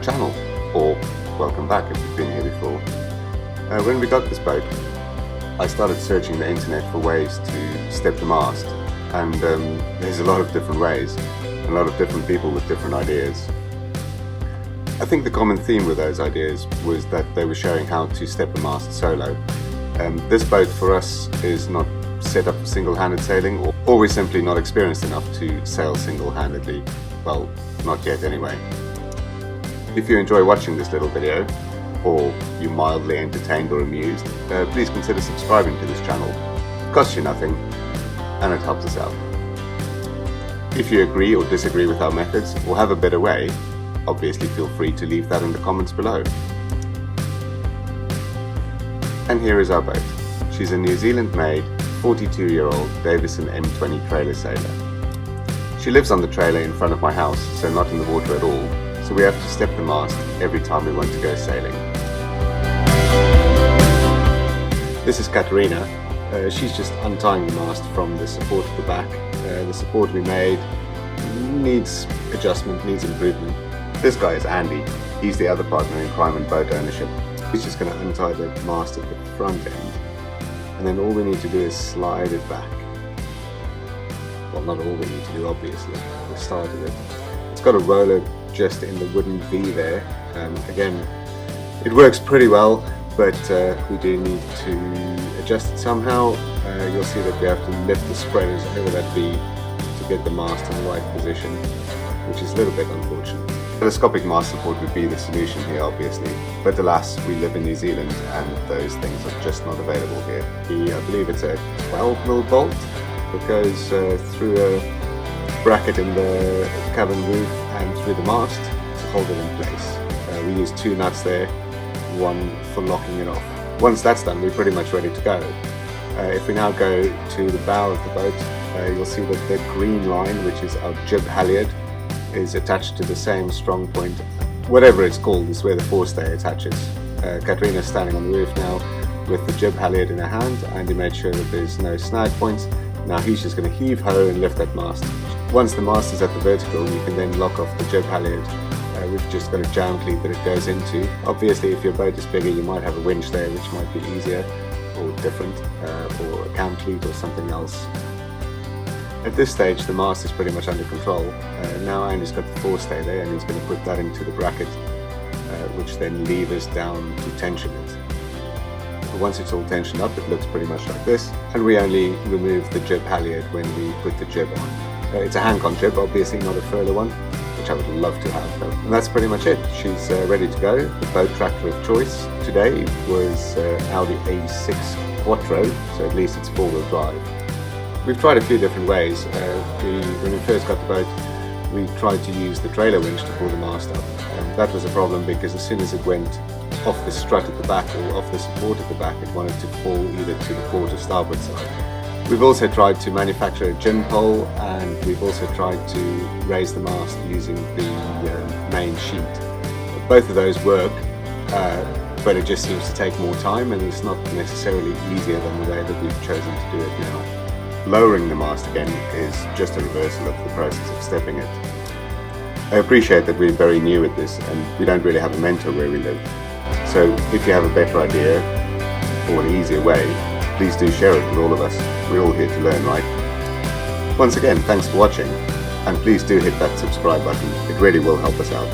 channel, or welcome back if you've been here before. When we got this boat, I started searching the internet for ways to step the mast, and there's a lot of different ways, a lot of different people with different ideas. I think the common theme with those ideas was that they were showing how to step a mast solo. This boat for us is not set up for single-handed sailing, or we're simply not experienced enough to sail single-handedly. Well, not yet anyway. If you enjoy watching this little video, or you're mildly entertained or amused, please consider subscribing to this channel. It costs you nothing, and it helps us out. If you agree or disagree with our methods, or have a better way, obviously feel free to leave that in the comments below. And here is our boat. She's a New Zealand-made 42-year-old Davison M20 trailer sailor. She lives on the trailer in front of my house, so not in the water at all, so we have to step the mast every time we want to go sailing. This is Katerina. She's just untying the mast from the support at the back. The support we made needs adjustment, needs improvement. This guy is Andy. He's the other partner in crime and boat ownership. He's just going to untie the mast at the front end, and then all we need to do is slide it back. Well, not all we need to do, obviously, the start of it. It's got a roller just in the wooden V there. Again, it works pretty well, but we do need to adjust it somehow. You'll see that we have to lift the spreaders over that V to get the mast in the right position, which is a little bit unfortunate. Telescopic mast support would be the solution here, obviously, but alas, we live in New Zealand and those things are just not available here. I believe it's a 12mm bolt that goes through a bracket in the cabin roof and through the mast to hold it in place. We use 2 nuts there, one for locking it off. Once that's done, we're pretty much ready to go. If we now go to the bow of the boat, you'll see that the green line, which is our jib halyard, is attached to the same strong point. Whatever it's called is where the forestay attaches. Katerina's standing on the roof now with the jib halyard in her hand. Andy made sure that there's no snag points. Now he's just going to heave ho and lift that mast. Once the mast is at the vertical, you can then lock off the jib halyard. We've just got a jam cleat that it goes into. Obviously, if your boat is bigger, you might have a winch there, which might be easier or different, or a cam cleat or something else. At this stage, the mast is pretty much under control. Now Andy's got the forestay there, and he's going to put that into the bracket, which then levers down to tension it. Once it's all tensioned up, it looks pretty much like this, and we only remove the jib halyard when we put the jib on. It's a Hancon jib, obviously not a further one, which I would love to have. And that's pretty much it. She's ready to go. The boat tractor of choice today was Audi A6 Quattro, so at least it's 4-wheel drive. We've tried a few different ways. When we first got the boat, we tried to use the trailer winch to pull the mast up. That was a problem because as soon as it went off the strut at the back or off the support at the back, it wanted to fall either to the port or starboard side. We've also tried to manufacture a gin pole, and we've also tried to raise the mast using the main sheet. Both of those work, but it just seems to take more time, and it's not necessarily easier than the way that we've chosen to do it now. Lowering the mast again is just a reversal of the process of stepping it. I appreciate that we're very new at this and we don't really have a mentor where we live. So if you have a better idea or an easier way, please do share it with all of us. We're all here to learn, right? Once again, thanks for watching, and please do hit that subscribe button. It really will help us out.